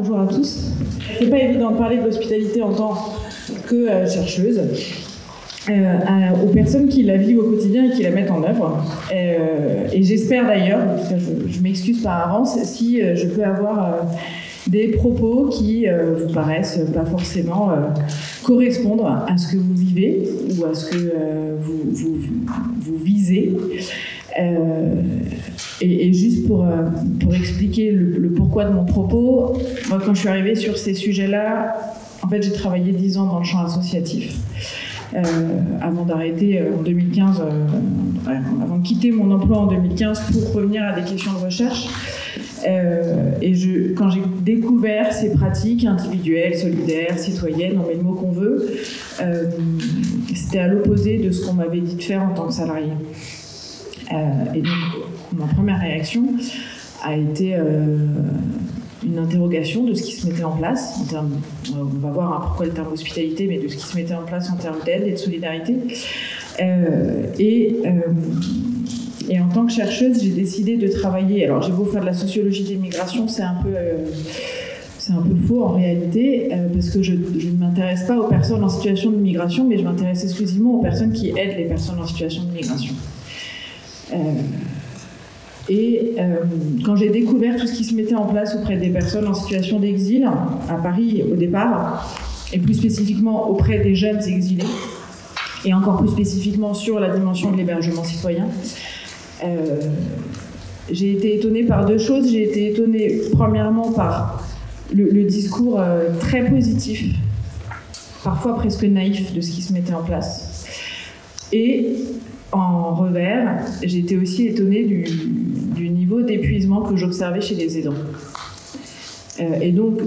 bonjour à tous. C'est pas évident de parler de l'hospitalité en tant que chercheuse aux personnes qui la vivent au quotidien et qui la mettent en œuvre. Et j'espère d'ailleurs, je m'excuse par avance, si je peux avoir des propos qui vous paraissent pas forcément correspondre à ce que vous vivez ou à ce que vous visez. Et juste pour expliquer le pourquoi de mon propos, moi, quand je suis arrivée sur ces sujets-là, en fait, j'ai travaillé 10 ans dans le champ associatif. Avant d'arrêter en 2015, avant de quitter mon emploi en 2015 pour revenir à des questions de recherche. Quand j'ai découvert ces pratiques individuelles, solidaires, citoyennes, on met le mot qu'on veut, c'était à l'opposé de ce qu'on m'avait dit de faire en tant que salarié. Et donc, ma première réaction a été une interrogation de ce qui se mettait en place, en termes, on va voir pourquoi le terme hospitalité, mais de ce qui se mettait en place en termes d'aide et de solidarité. Et en tant que chercheuse, j'ai décidé de travailler. Alors, j'ai beau faire de la sociologie des migrations, c'est un peu faux en réalité, parce que je ne m'intéresse pas aux personnes en situation de migration, mais je m'intéresse exclusivement aux personnes qui aident les personnes en situation de migration. Quand j'ai découvert tout ce qui se mettait en place auprès des personnes en situation d'exil, à Paris au départ, et plus spécifiquement auprès des jeunes exilés, et encore plus spécifiquement sur la dimension de l'hébergement citoyen, j'ai été étonnée par deux choses. J'ai été étonnée premièrement par le discours très positif, parfois presque naïf, de ce qui se mettait en place. Et en revers, j'ai été aussi étonnée du niveau d'épuisement que j'observais chez les aidants. Et donc,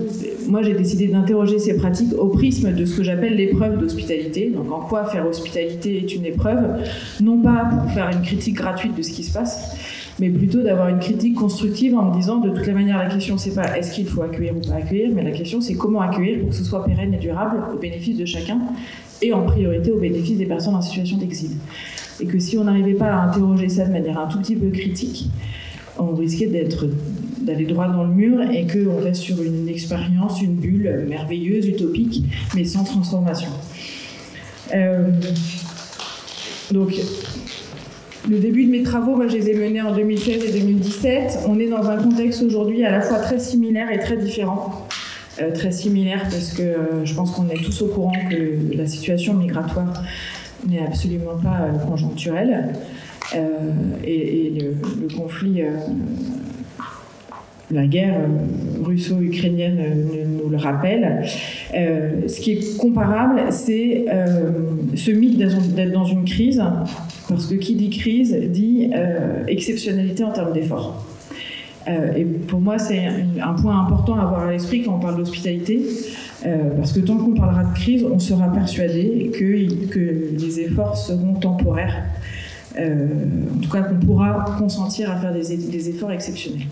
moi, j'ai décidé d'interroger ces pratiques au prisme de ce que j'appelle l'épreuve d'hospitalité. Donc, en quoi faire hospitalité est une épreuve, non pas pour faire une critique gratuite de ce qui se passe, mais plutôt d'avoir une critique constructive en me disant, de toutes les manières, la question, c'est pas est-ce qu'il faut accueillir ou pas accueillir, mais la question, c'est comment accueillir pour que ce soit pérenne et durable au bénéfice de chacun, et en priorité au bénéfice des personnes en situation d'exil. Et que si on n'arrivait pas à interroger ça de manière un tout petit peu critique, on risquait d'aller droit dans le mur et qu'on reste sur une expérience, une bulle merveilleuse, utopique, mais sans transformation. Donc, le début de mes travaux, moi, je les ai menés en 2016 et 2017. On est dans un contexte aujourd'hui à la fois très similaire et très différent. Très similaire parce que je pense qu'on est tous au courant que la situation migratoire n'est absolument pas conjoncturelle. Et le conflit, la guerre russo-ukrainienne nous le rappelle. Ce qui est comparable, c'est ce mythe d'être dans une crise, parce que qui dit crise dit exceptionnalité en termes d'efforts. Et pour moi, c'est un point important à avoir à l'esprit quand on parle d'hospitalité, parce que tant qu'on parlera de crise, on sera persuadé que les efforts seront temporaires. En tout cas, qu'on pourra consentir à faire des efforts exceptionnels.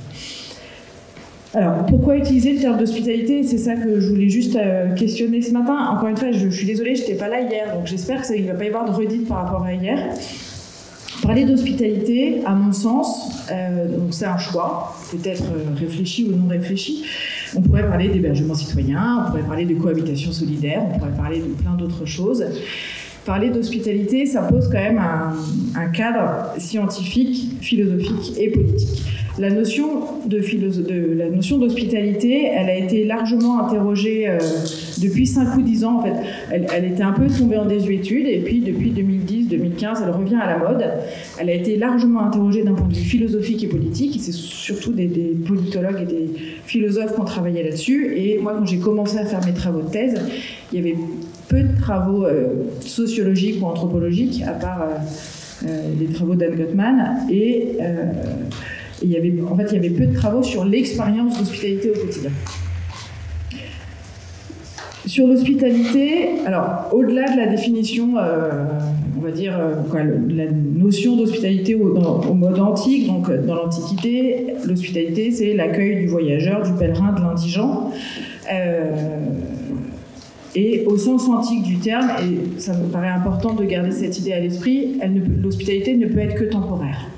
Alors, pourquoi utiliser le terme d'hospitalité? C'est ça que je voulais juste questionner ce matin. Encore une fois, je suis désolée, je n'étais pas là hier, donc j'espère qu'il ne va pas y avoir de redite par rapport à hier. Parler d'hospitalité, à mon sens, donc c'est un choix, peut-être réfléchi ou non réfléchi. On pourrait parler d'hébergement citoyen, on pourrait parler de cohabitation solidaire, on pourrait parler de plein d'autres choses. Parler d'hospitalité, ça pose quand même un cadre scientifique, philosophique et politique. La notion d'hospitalité, elle a été largement interrogée depuis 5 ou 10 ans. En fait, elle était un peu tombée en désuétude et puis depuis 2010-2015, elle revient à la mode. Elle a été largement interrogée d'un point de vue philosophique et politique. Et c'est surtout des politologues et des philosophes qui ont travaillé là-dessus. Et moi, quand j'ai commencé à faire mes travaux de thèse, il y avait peu de travaux sociologiques ou anthropologiques, à part les travaux d'Anne Gottman. Et il y avait peu de travaux sur l'expérience d'hospitalité au quotidien. Sur l'hospitalité, alors au-delà de la définition, on va dire la notion d'hospitalité au mode antique, donc dans l'Antiquité, l'hospitalité c'est l'accueil du voyageur, du pèlerin, de l'indigent. Et au sens antique du terme, et ça me paraît important de garder cette idée à l'esprit, l'hospitalité ne peut être que temporaire.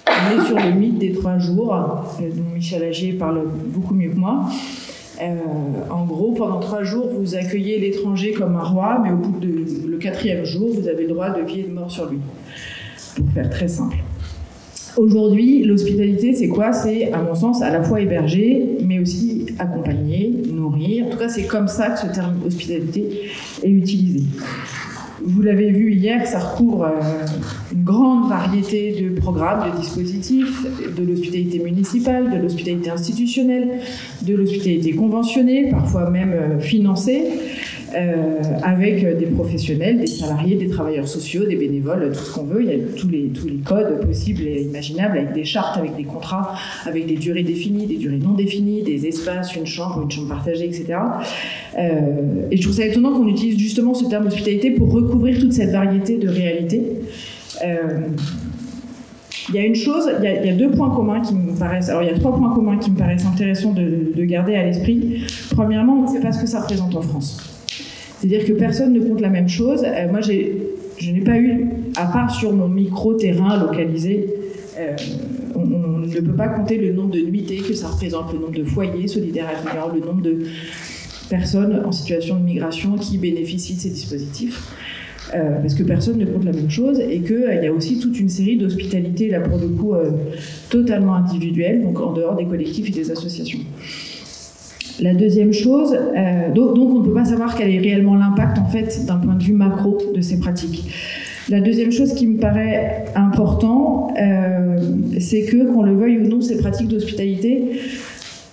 On est sur le mythe des 3 jours, dont Michel Agier parle beaucoup mieux que moi. En gros, pendant 3 jours, vous accueillez l'étranger comme un roi, mais au bout le 4e jour, vous avez le droit de vie et de mort sur lui. Pour faire très simple. Aujourd'hui, l'hospitalité, c'est quoi? C'est, à mon sens, à la fois héberger, mais aussi accompagner, nourrir. En tout cas, c'est comme ça que ce terme hospitalité est utilisé. Vous l'avez vu hier, ça recouvre une grande variété de programmes, de dispositifs, de l'hospitalité municipale, de l'hospitalité institutionnelle, de l'hospitalité conventionnée, parfois même financée, avec des professionnels, des salariés, des travailleurs sociaux, des bénévoles, tout ce qu'on veut. Il y a tous les codes possibles et imaginables, avec des chartes, avec des contrats, avec des durées définies, des durées non définies, des espaces, une chambre partagée, etc. Et je trouve ça étonnant qu'on utilise justement ce terme hospitalité pour recouvrir toute cette variété de réalités. Il y a une chose, il y a 2 points communs qui me paraissent... Alors, il y a 3 points communs qui me paraissent intéressants de garder à l'esprit. Premièrement, on ne sait pas ce que ça représente en France. C'est-à-dire que personne ne compte la même chose. Moi, je n'ai pas eu, à part sur mon micro-terrain localisé, on ne peut pas compter le nombre de nuitées que ça représente, le nombre de foyers solidaires accueillants, le nombre de personnes en situation de migration qui bénéficient de ces dispositifs. Parce que personne ne compte la même chose et qu'il y a aussi toute une série d'hospitalités, là pour le coup, totalement individuelles, donc en dehors des collectifs et des associations. La deuxième chose, donc on ne peut pas savoir quel est réellement l'impact en fait d'un point de vue macro de ces pratiques. La deuxième chose qui me paraît important, c'est que, qu'on le veuille ou non, ces pratiques d'hospitalité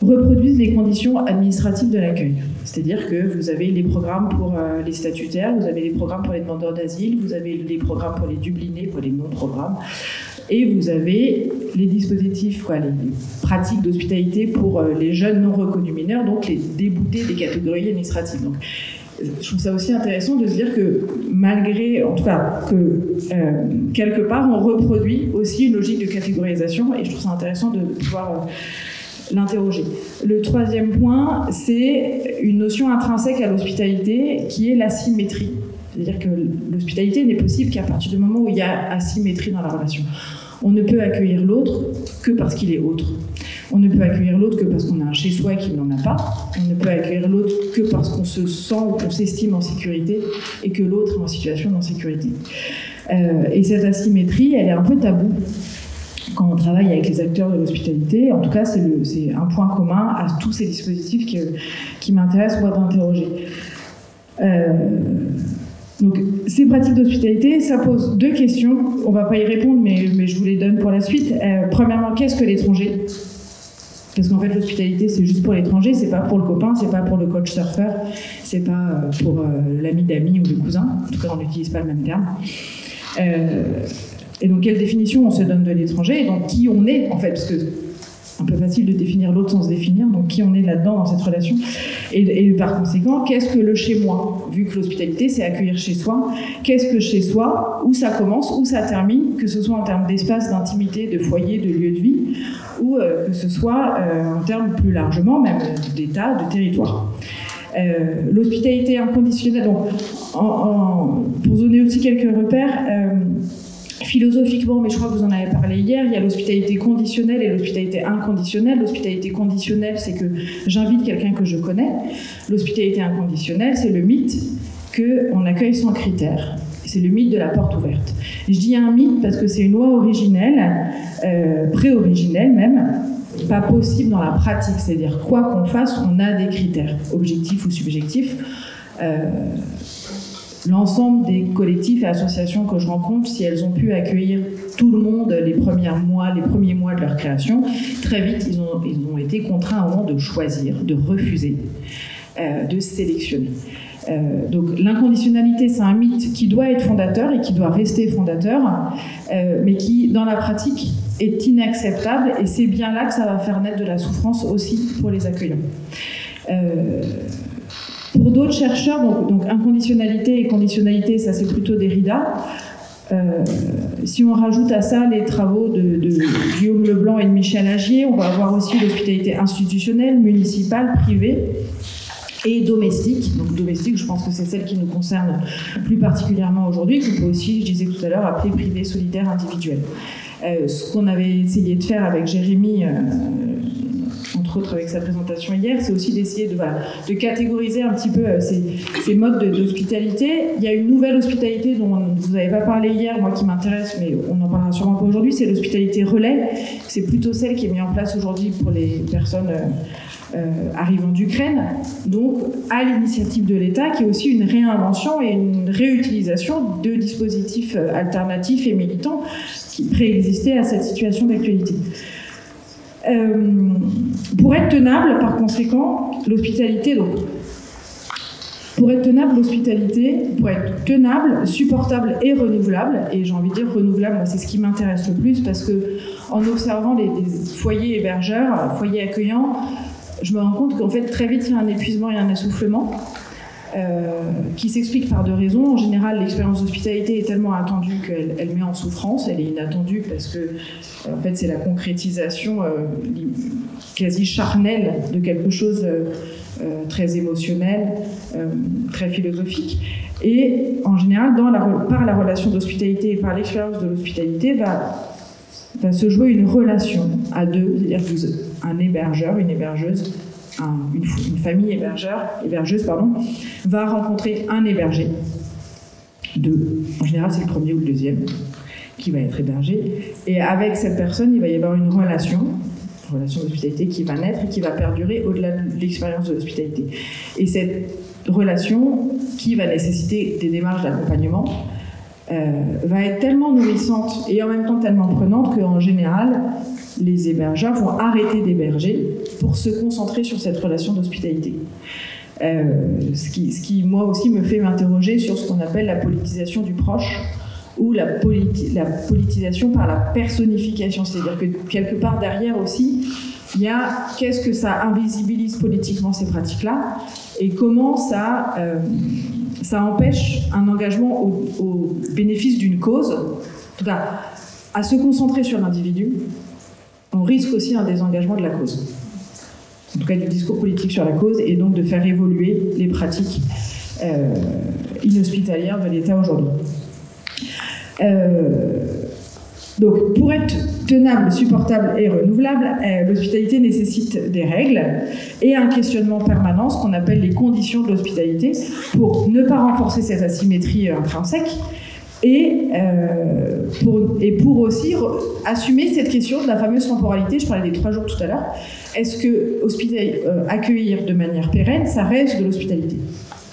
reproduisent les conditions administratives de l'accueil. C'est-à-dire que vous avez les programmes pour les statutaires, vous avez les programmes pour les demandeurs d'asile, vous avez les programmes pour les dublinés, pour les non-programmes, et vous avez les dispositifs, les pratiques d'hospitalité pour les jeunes non reconnus mineurs, donc les déboutés des catégories administratives. Donc, je trouve ça aussi intéressant de se dire que malgré, en tout cas, que quelque part, on reproduit aussi une logique de catégorisation, et je trouve ça intéressant de pouvoir l'interroger. Le troisième point, c'est une notion intrinsèque à l'hospitalité qui est l'asymétrie. C'est-à-dire que l'hospitalité n'est possible qu'à partir du moment où il y a asymétrie dans la relation. On ne peut accueillir l'autre que parce qu'il est autre. On ne peut accueillir l'autre que parce qu'on a un chez-soi et qu'il n'en a pas. On ne peut accueillir l'autre que parce qu'on se sent ou qu'on s'estime en sécurité et que l'autre est en situation d'insécurité. Et cette asymétrie, elle est un peu taboue quand on travaille avec les acteurs de l'hospitalité. En tout cas, c'est un point commun à tous ces dispositifs qui m'intéressent, moi, d'interroger. Donc, ces pratiques d'hospitalité, ça pose 2 questions. On ne va pas y répondre, mais je vous les donne pour la suite. Premièrement, qu'est-ce que l'étranger ? Parce qu'en fait, l'hospitalité, c'est juste pour l'étranger, c'est pas pour le copain, c'est pas pour le coach surfeur, c'est pas pour l'ami d'amis ou le cousin. En tout cas, on n'utilise pas le même terme. Et donc, quelle définition on se donne de l'étranger, et donc qui on est, en fait, parce que c'est un peu facile de définir l'autre sans se définir, donc qui on est là-dedans dans cette relation. Et par conséquent, qu'est-ce que le chez-moi ? Vu que l'hospitalité, c'est accueillir chez soi, qu'est-ce que chez soi ? Où ça commence, où ça termine, que ce soit en termes d'espace, d'intimité, de foyer, de lieu de vie, ou que ce soit en termes plus largement, même d'état, de territoire. L'hospitalité inconditionnelle, donc, pour donner aussi quelques repères, philosophiquement, mais je crois que vous en avez parlé hier, il y a l'hospitalité conditionnelle et l'hospitalité inconditionnelle. L'hospitalité conditionnelle, c'est que j'invite quelqu'un que je connais. L'hospitalité inconditionnelle, c'est le mythe qu'on accueille sans critères. C'est le mythe de la porte ouverte. Et je dis un mythe parce que c'est une loi originelle, pré-originelle même, pas possible dans la pratique. C'est-à-dire, quoi qu'on fasse, on a des critères, objectifs ou subjectifs. L'ensemble des collectifs et associations que je rencontre, si elles ont pu accueillir tout le monde les premiers mois de leur création, très vite, ils ont été contraints à un moment de choisir, de refuser, de sélectionner. Donc l'inconditionnalité, c'est un mythe qui doit être fondateur et qui doit rester fondateur, mais qui, dans la pratique, est inacceptable, et c'est bien là que ça va faire naître de la souffrance aussi pour les accueillants. Pour d'autres chercheurs, donc inconditionnalité et conditionnalité, ça c'est plutôt Derrida. Si on rajoute à ça les travaux de Guillaume Leblanc et de Michel Agier, on va avoir aussi l'hospitalité institutionnelle, municipale, privée et domestique. Donc domestique, je pense que c'est celle qui nous concerne plus particulièrement aujourd'hui, qu'on peut aussi, je disais tout à l'heure, appeler privée, solidaire, individuelle. Ce qu'on avait essayé de faire avec Jérémy entre entre autres avec sa présentation hier, c'est aussi d'essayer de catégoriser un petit peu ces modes d'hospitalité. Il y a une nouvelle hospitalité dont vous n'avez pas parlé hier, moi qui m'intéresse, mais on n'en parlera sûrement pas aujourd'hui, c'est l'hospitalité relais. C'est plutôt celle qui est mise en place aujourd'hui pour les personnes arrivant d'Ukraine, donc à l'initiative de l'État, qui est aussi une réinvention et une réutilisation de dispositifs alternatifs et militants qui préexistaient à cette situation d'actualité. Pour être tenable, par conséquent, l'hospitalité, pour être tenable, supportable et renouvelable, et j'ai envie de dire renouvelable, c'est ce qui m'intéresse le plus, parce que en observant les foyers hébergeurs, foyers accueillants, je me rends compte qu'en fait, très vite, il y a un épuisement et un essoufflement qui s'explique par deux raisons. En général, l'expérience d'hospitalité est tellement attendue qu'elle met en souffrance. Elle est inattendue parce que, en fait, c'est la concrétisation quasi charnelle de quelque chose très émotionnel, très philosophique. Et en général, par la relation d'hospitalité et par l'expérience de l'hospitalité, va se jouer une relation à deux, c'est-à-dire un hébergeur, une hébergeuse, une famille hébergeuse, va rencontrer un hébergé. En général, c'est le premier ou le deuxième qui va être hébergé. Et avec cette personne, il va y avoir une relation d'hospitalité qui va naître et qui va perdurer au-delà de l'expérience de l'hospitalité. Et cette relation, qui va nécessiter des démarches d'accompagnement, va être tellement nourrissante et en même temps tellement prenante qu'en général, les hébergeurs vont arrêter d'héberger pour se concentrer sur cette relation d'hospitalité. Ce qui, moi aussi, me fait m'interroger sur ce qu'on appelle la politisation du proche ou la politisation par la personnification. C'est-à-dire que quelque part derrière aussi, il y a qu'est-ce que ça invisibilise politiquement ces pratiques-là et comment ça empêche un engagement au bénéfice d'une cause. En tout cas, à se concentrer sur l'individu, on risque aussi un désengagement de la cause. En tout cas, du discours politique sur la cause, et donc de faire évoluer les pratiques inhospitalières de l'État aujourd'hui. Donc, pour être tenable, supportable et renouvelable, l'hospitalité nécessite des règles et un questionnement permanent, ce qu'on appelle les conditions de l'hospitalité, pour ne pas renforcer cette asymétrie intrinsèque et pour aussi assumer cette question de la fameuse temporalité. Je parlais des 3 jours tout à l'heure. Est-ce que accueillir de manière pérenne, ça reste de l'hospitalité ?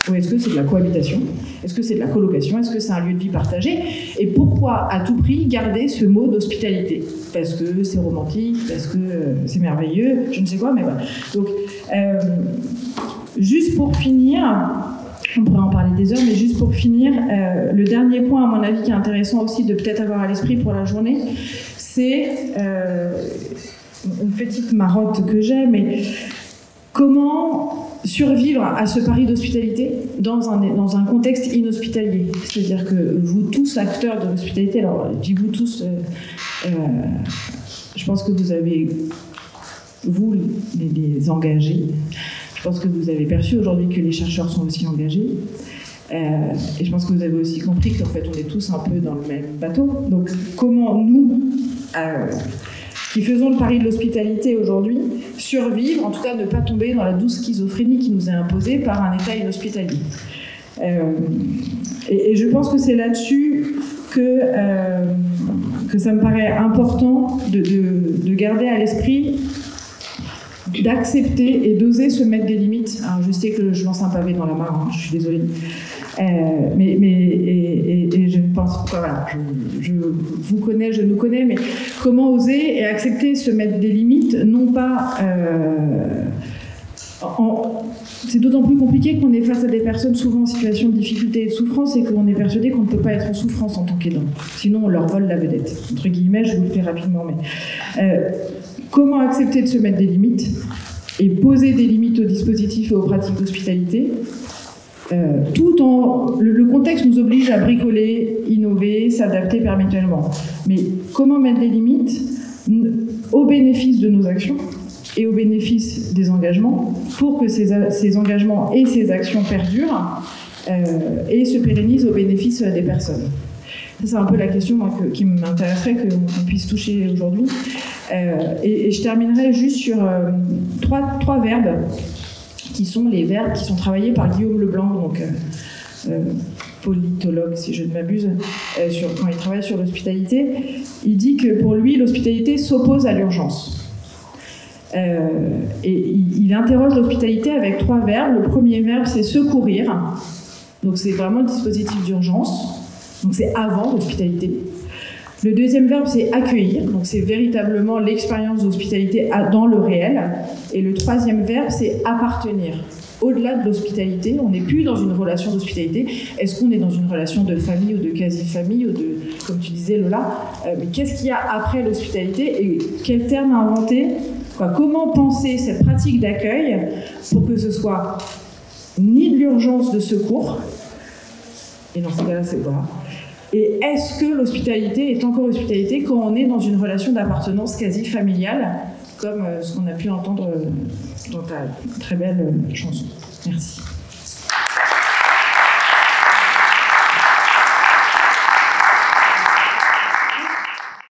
Ou est-ce que c'est de la cohabitation ? Est-ce que c'est de la colocation ? Est-ce que c'est un lieu de vie partagé ? Et pourquoi, à tout prix, garder ce mot d'hospitalité ? Parce que c'est romantique, parce que c'est merveilleux, je ne sais quoi, mais voilà. Donc, juste pour finir, on pourrait en parler des heures, mais juste pour finir, le dernier point, à mon avis, qui est intéressant aussi de peut-être avoir à l'esprit pour la journée, c'est une petite marotte que j'ai, mais comment survivre à ce pari d'hospitalité dans un contexte inhospitalier. C'est-à-dire que vous tous, acteurs de l'hospitalité, alors je dis vous tous, je pense que vous avez, vous les engagés, je pense que vous avez perçu aujourd'hui que les chercheurs sont aussi engagés, et je pense que vous avez aussi compris qu'en fait on est tous un peu dans le même bateau. Donc comment nous, qui faisons le pari de l'hospitalité aujourd'hui, survivre, en tout cas ne pas tomber dans la douce schizophrénie qui nous est imposée par un État inhospitalier. Et je pense que c'est là-dessus que ça me paraît important de garder à l'esprit, d'accepter et d'oser se mettre des limites. Alors je sais que je lance un pavé dans la mare, hein, je suis désolée. Et je pense, voilà, je vous connais, je nous connais, mais comment oser et accepter se mettre des limites, non pas... c'est d'autant plus compliqué qu'on est face à des personnes souvent en situation de difficulté et de souffrance et qu'on est persuadé qu'on ne peut pas être en souffrance en tant qu'aidant. Sinon, on leur vole la vedette. Entre guillemets, je vous le fais rapidement, mais... comment accepter de se mettre des limites et poser des limites aux dispositifs et aux pratiques d'hospitalité, tout en... Le contexte nous oblige à bricoler, innover, s'adapter perpétuellement. Mais comment mettre des limites au bénéfice de nos actions et au bénéfice des engagements pour que ces engagements et ces actions perdurent et se pérennisent au bénéfice des personnes. Ça, c'est un peu la question moi, qui m'intéresserait qu'on puisse toucher aujourd'hui. Et je terminerai juste sur trois verbes qui sont les verbes qui sont travaillés par Guillaume Leblanc, donc politologue si je ne m'abuse, quand il travaille sur l'hospitalité. Il dit que pour lui, l'hospitalité s'oppose à l'urgence. Et il interroge l'hospitalité avec trois verbes. Le premier verbe, c'est secourir. Donc c'est vraiment le dispositif d'urgence. Donc c'est avant l'hospitalité. Le deuxième verbe, c'est accueillir. Donc c'est véritablement l'expérience d'hospitalité dans le réel. Et le troisième verbe, c'est appartenir. Au-delà de l'hospitalité, on n'est plus dans une relation d'hospitalité. Est-ce qu'on est dans une relation de famille ou de quasi-famille ou de, comme tu disais Lola, mais qu'est-ce qu'il y a après l'hospitalité et quel terme inventer, comment penser cette pratique d'accueil pour que ce soit ni de l'urgence de secours, et dans ce cas-là, c'est voilà. Et est-ce que l'hospitalité est encore hospitalité quand on est dans une relation d'appartenance quasi familiale, comme ce qu'on a pu entendre dans ta très belle chanson. Merci.